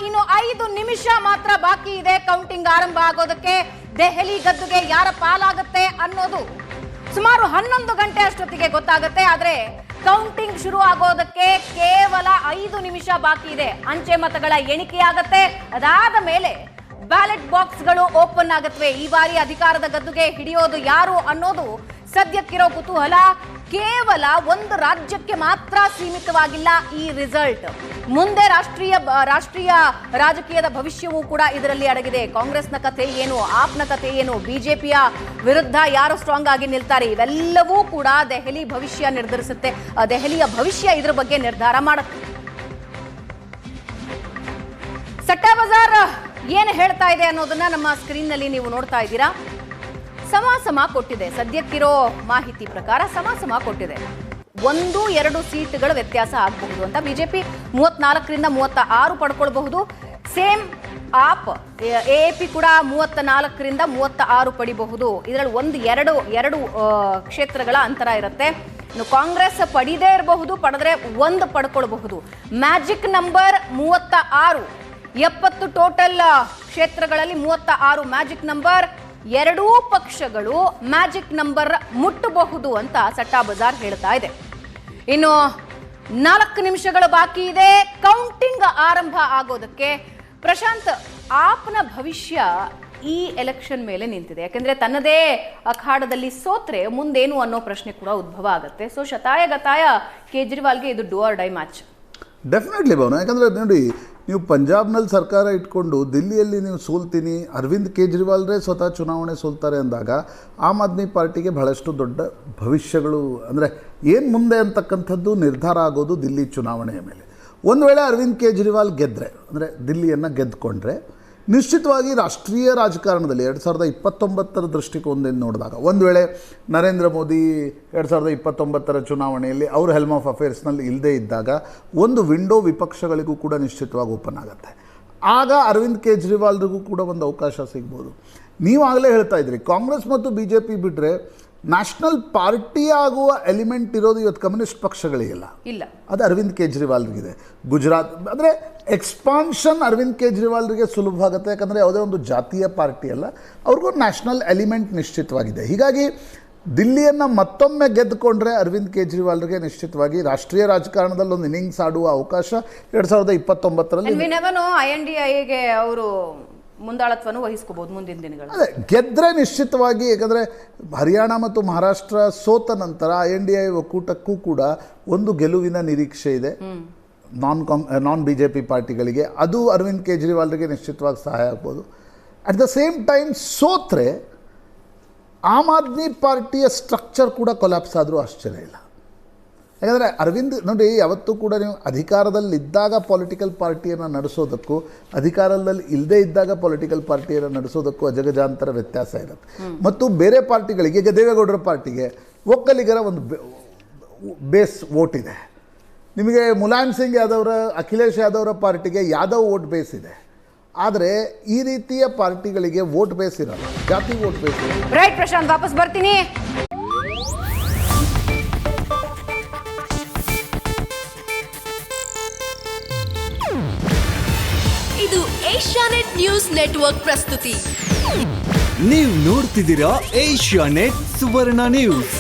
ಇನ್ನು 5 ನಿಮಿಷ ಮಾತ್ರ ಬಾಕಿ ಇದೆ ಕೌಂಟಿಂಗ್ ಆರಂಭ ಆಗೋದಕ್ಕೆ. ದೆಹಲಿ ಗದ್ದುಗೆ ಯಾರ ಪಾಲಾಗುತ್ತೆ ಅನ್ನೋದು ಸುಮಾರು 11 ಗಂಟೆ ಅಷ್ಟೊತ್ತಿಗೆ ಗೊತ್ತಾಗುತ್ತೆ. ಆದ್ರೆ ಕೌಂಟಿಂಗ್ ಶುರು ಆಗೋದಕ್ಕೆ ಕೇವಲ 5 ನಿಮಿಷ ಬಾಕಿ ಇದೆ. ಅಂಚೆ ಮತಗಳ ಎಣಿಕೆಯಾಗತ್ತೆ. ಅದಾದ ಮೇಲೆ ಬ್ಯಾಲೆಟ್ ಬಾಕ್ಸ್ಗಳು ಓಪನ್ ಆಗುತ್ತವೆ. ಈ ಬಾರಿ ಅಧಿಕಾರದ ಗದ್ದುಗೆ ಹಿಡಿಯೋದು ಯಾರು ಅನ್ನೋದು ಸದ್ಯಕ್ಕಿರೋ ಕುತೂಹಲ. ಕೇವಲ ಒಂದು ರಾಜ್ಯಕ್ಕೆ ಮಾತ್ರ ಸೀಮಿತವಾಗಿಲ್ಲ ಈ ರಿಸಲ್ಟ್. ಮುಂದೆ ರಾಷ್ಟ್ರೀಯ ರಾಜಕೀಯದ ಭವಿಷ್ಯವೂ ಕೂಡ ಇದರಲ್ಲಿ ಅಡಗಿದೆ. ಕಾಂಗ್ರೆಸ್ನ ಕಥೆ ಏನು, ಆಪ್ನ ಕಥೆ ಏನು, ಬಿಜೆಪಿಯ ವಿರುದ್ಧ ಯಾರು ಸ್ಟ್ರಾಂಗ್ ಆಗಿ ನಿಲ್ತಾರೆ, ಇವೆಲ್ಲವೂ ಕೂಡ ದೆಹಲಿ ಭವಿಷ್ಯ ನಿರ್ಧರಿಸುತ್ತೆ. ದೆಹಲಿಯ ಭವಿಷ್ಯ ಇದ್ರ ಬಗ್ಗೆ ನಿರ್ಧಾರ ಮಾಡುತ್ತೆ. ಸಟ್ಟಾ ಬಜಾರ್ ಏನು ಹೇಳ್ತಾ ಇದೆ ಅನ್ನೋದನ್ನ ನಮ್ಮ ಸ್ಕ್ರೀನ್ ನಲ್ಲಿ ನೀವು ನೋಡ್ತಾ ಇದ್ದೀರಾ. ಸಮ ಕೊಟ್ಟಿದೆ. ಸದ್ಯಕ್ಕಿರೋ ಮಾಹಿತಿ ಪ್ರಕಾರ ಸಮ ಕೊಟ್ಟಿದೆ. 1-2 ಸೀಟ್ಗಳ ವ್ಯತ್ಯಾಸ ಆಗಬಹುದು ಅಂತ. ಬಿಜೆಪಿ 34ರಿಂದ 36 ಪಡ್ಕೊಳ್ಬಹುದು. ಸೇಮ್ ಆಪ್ ಎಎಪಿ ಕೂಡ 34ರಿಂದ 36 ಪಡಿಬಹುದು. ಇದರಲ್ಲಿ ಎರಡು ಕ್ಷೇತ್ರಗಳ ಅಂತರ ಇರುತ್ತೆ. ಇನ್ನು ಕಾಂಗ್ರೆಸ್ ಪಡಿದೇ ಇರಬಹುದು, ಪಡೆದ್ರೆ 1 ಪಡ್ಕೊಳ್ಬಹುದು. ಮ್ಯಾಜಿಕ್ ನಂಬರ್ 36, 70 ಟೋಟಲ್ ಕ್ಷೇತ್ರಗಳಲ್ಲಿ 36 ಮ್ಯಾಜಿಕ್ ನಂಬರ್. ಎರಡೂ ಪಕ್ಷಗಳು ಮ್ಯಾಜಿಕ್ ನಂಬರ್ ಮುಟ್ಟಬಹುದು ಅಂತ ಸಟ್ಟಾ ಬಜಾರ್ ಹೇಳ್ತಾ ಇದೆ. ಇನ್ನು 4 ನಿಮಿಷಗಳು ಬಾಕಿ ಇದೆ ಕೌಂಟಿಂಗ್ ಆರಂಭ ಆಗೋದಕ್ಕೆ. ಪ್ರಶಾಂತ್, ಆಪ್ನ ಭವಿಷ್ಯ ಈ ಎಲೆಕ್ಷನ್ ಮೇಲೆ ನಿಂತಿದೆ. ಯಾಕೆಂದ್ರೆ ತನ್ನದೇ ಅಖಾಡದಲ್ಲಿ ಸೋತ್ರೆ ಮುಂದೇನು ಅನ್ನೋ ಪ್ರಶ್ನೆ ಕೂಡ ಉದ್ಭವ ಆಗುತ್ತೆ. ಸೊ ಶತಾಯ ಕೇಜ್ರಿವಾಲ್ಗೆ ಇದು do or die match. Definitely ಭಾವನ. ಯಾಕಂದರೆ ನೋಡಿ, ನೀವು ಪಂಜಾಬ್ನಲ್ಲಿ ಸರ್ಕಾರ ಇಟ್ಕೊಂಡು ದಿಲ್ಲಿಯಲ್ಲಿ ನೀವು ಸೋಲ್ತೀನಿ, ಅರವಿಂದ್ ಕೇಜ್ರಿವಾಲ್ರೇ ಸ್ವತಃ ಚುನಾವಣೆ ಸೋಲ್ತಾರೆ ಅಂದಾಗ ಆಮ್ ಆದ್ಮಿ ಪಾರ್ಟಿಗೆ ಬಹಳಷ್ಟು ದೊಡ್ಡ ಭವಿಷ್ಯಗಳು, ಅಂದರೆ ಏನು ಮುಂದೆ ಅಂತಕ್ಕಂಥದ್ದು ನಿರ್ಧಾರ ಆಗೋದು ದಿಲ್ಲಿ ಚುನಾವಣೆಯ ಮೇಲೆ. ಒಂದು ವೇಳೆ ಅರವಿಂದ್ ಕೇಜ್ರಿವಾಲ್ ಗೆದ್ದರೆ, ಅಂದರೆ ದಿಲ್ಲಿಯನ್ನು ಗೆದ್ದುಕೊಂಡ್ರೆ, ನಿಶ್ಚಿತವಾಗಿ ರಾಷ್ಟ್ರೀಯ ರಾಜಕಾರಣದಲ್ಲಿ 2029 ದೃಷ್ಟಿಕೋನದಿಂದ ನೋಡಿದಾಗ, ಒಂದು ವೇಳೆ ನರೇಂದ್ರ ಮೋದಿ 2029 ಚುನಾವಣೆಯಲ್ಲಿ ಅವರು ಹೆಲ್ಮ್ ಆಫ್ ಅಫೇರ್ಸ್ನಲ್ಲಿ ಇಲ್ಲದೇ ಇದ್ದಾಗ ಒಂದು ವಿಂಡೋ ವಿಪಕ್ಷಗಳಿಗೂ ಕೂಡ ನಿಶ್ಚಿತವಾಗಿ ಓಪನ್ ಆಗುತ್ತೆ. ಆಗ ಅರವಿಂದ್ ಕೇಜ್ರಿವಾಲ್ರಿಗೂ ಕೂಡ ಒಂದು ಅವಕಾಶ ಸಿಗ್ಬೋದು. ನೀವಾಗಲೇ ಹೇಳ್ತಾ ಇದ್ರಿ, ಕಾಂಗ್ರೆಸ್ ಮತ್ತು BJP ಬಿಟ್ಟರೆ ನ್ಯಾಷನಲ್ ಪಾರ್ಟಿ ಆಗುವ ಎಲಿಮೆಂಟ್ ಇರೋದು ಇವತ್ತು ಕಮ್ಯುನಿಸ್ಟ್ ಪಕ್ಷಗಳಿಗೆಲ್ಲ ಇಲ್ಲ. ಅದು ಅರವಿಂದ್ ಕೇಜ್ರಿವಾಲ್ರಿಗಿದೆ. ಗುಜರಾತ್ ಅಂದರೆ ಎಕ್ಸ್ಪಾನ್ಷನ್ ಅರವಿಂದ್ ಕೇಜ್ರಿವಾಲ್ರಿಗೆ ಸುಲಭ ಆಗುತ್ತೆ. ಯಾಕಂದರೆ ಯಾವುದೇ ಒಂದು ಜಾತೀಯ ಪಾರ್ಟಿ ಅಲ್ಲ, ಅವ್ರಿಗೂ ನ್ಯಾಷನಲ್ ಎಲಿಮೆಂಟ್ ನಿಶ್ಚಿತವಾಗಿದೆ. ಹೀಗಾಗಿ ದಿಲ್ಲಿಯನ್ನು ಮತ್ತೊಮ್ಮೆ ಗೆದ್ದುಕೊಂಡ್ರೆ ಅರವಿಂದ್ ಕೇಜ್ರಿವಾಲ್ರಿಗೆ ನಿಶ್ಚಿತವಾಗಿ ರಾಷ್ಟ್ರೀಯ ರಾಜಕಾರಣದಲ್ಲಿ ಒಂದು ಇನ್ನಿಂಗ್ಸ್ ಆಡುವ ಅವಕಾಶ 2029ರಲ್ಲಿ INDIಗೆ ಅವರು ಮುಂದಾಳತ್ವನು ವಹಿಸ್ಕೋಬಹುದು ಮುಂದಿನ ದಿನಗಳಲ್ಲಿ. ಅದೇ ಗೆದ್ದರೆ ನಿಶ್ಚಿತವಾಗಿ. ಯಾಕಂದರೆ ಹರಿಯಾಣ ಮತ್ತು ಮಹಾರಾಷ್ಟ್ರ ಸೋತ ನಂತರ INDI ಒಕ್ಕೂಟಕ್ಕೂ ಕೂಡ ಒಂದು ಗೆಲುವಿನ ನಿರೀಕ್ಷೆ ಇದೆ ನಾನ್ BJP ಪಾರ್ಟಿಗಳಿಗೆ. ಅದು ಅರವಿಂದ್ ಕೇಜ್ರಿವಾಲ್ರಿಗೆ ನಿಶ್ಚಿತವಾಗಿ ಸಹಾಯ ಆಗ್ಬೋದು. ಅಟ್ ದ ಸೇಮ್ ಟೈಮ್ ಸೋತ್ರೆ ಆಮ್ ಆದ್ಮಿ ಪಾರ್ಟಿಯ ಸ್ಟ್ರಕ್ಚರ್ ಕೂಡ ಕೊಲ್ಯಾಪ್ಸ್ ಆದರೂ ಆಶ್ಚರ್ಯ ಇಲ್ಲ. ಯಾಕಂದರೆ ಅರವಿಂದ್ ನೋಡಿ, ಯಾವತ್ತೂ ಕೂಡ ನೀವು ಅಧಿಕಾರದಲ್ಲಿದ್ದಾಗ ಪೊಲಿಟಿಕಲ್ ಪಾರ್ಟಿಯನ್ನು ನಡೆಸೋದಕ್ಕೂ ಅಧಿಕಾರದಲ್ಲಿ ಇಲ್ಲದೇ ಇದ್ದಾಗ ಪೊಲಿಟಿಕಲ್ ಪಾರ್ಟಿಯನ್ನು ನಡೆಸೋದಕ್ಕೂ ಅಜಗಜಾಂತರ ವ್ಯತ್ಯಾಸ ಇರುತ್ತೆ. ಮತ್ತು ಬೇರೆ ಪಾರ್ಟಿಗಳಿಗೆ, ಈಗ ದೇವೇಗೌಡರ ಪಾರ್ಟಿಗೆ ಒಕ್ಕಲಿಗರ ಒಂದು ಬೇಸ್ ವೋಟ್ ಇದೆ. ನಿಮಗೆ ಮುಲಾಯಂ ಸಿಂಗ್ ಯಾದವ್ರ, ಅಖಿಲೇಶ್ ಯಾದವ್ರ ಪಾರ್ಟಿಗೆ ಯಾದವ್ ವೋಟ್ ಬೇಸ್ ಇದೆ. ಆದರೆ ಈ ರೀತಿಯ ಪಾರ್ಟಿಗಳಿಗೆ ವೋಟ್ ಬೇಸ್ ಇರಲ್ಲ, ಜಾತಿ ವೋಟ್ ಬೇಸ್ ಇರಲ್ಲ. ರೈಟ್ ಪ್ರಶಾಂತ್, ವಾಪಸ್ ಬರ್ತೀನಿ. ಇದು ಏಷ್ಯಾನೆಟ್ ನ್ಯೂಸ್ ನೆಟ್ವರ್ಕ್ ಪ್ರಸ್ತುತಿ. ನೀವು ನೋಡ್ತಿದ್ದೀರಾ ಏಷ್ಯಾನೆಟ್ ಸುವರ್ಣ ನ್ಯೂಸ್.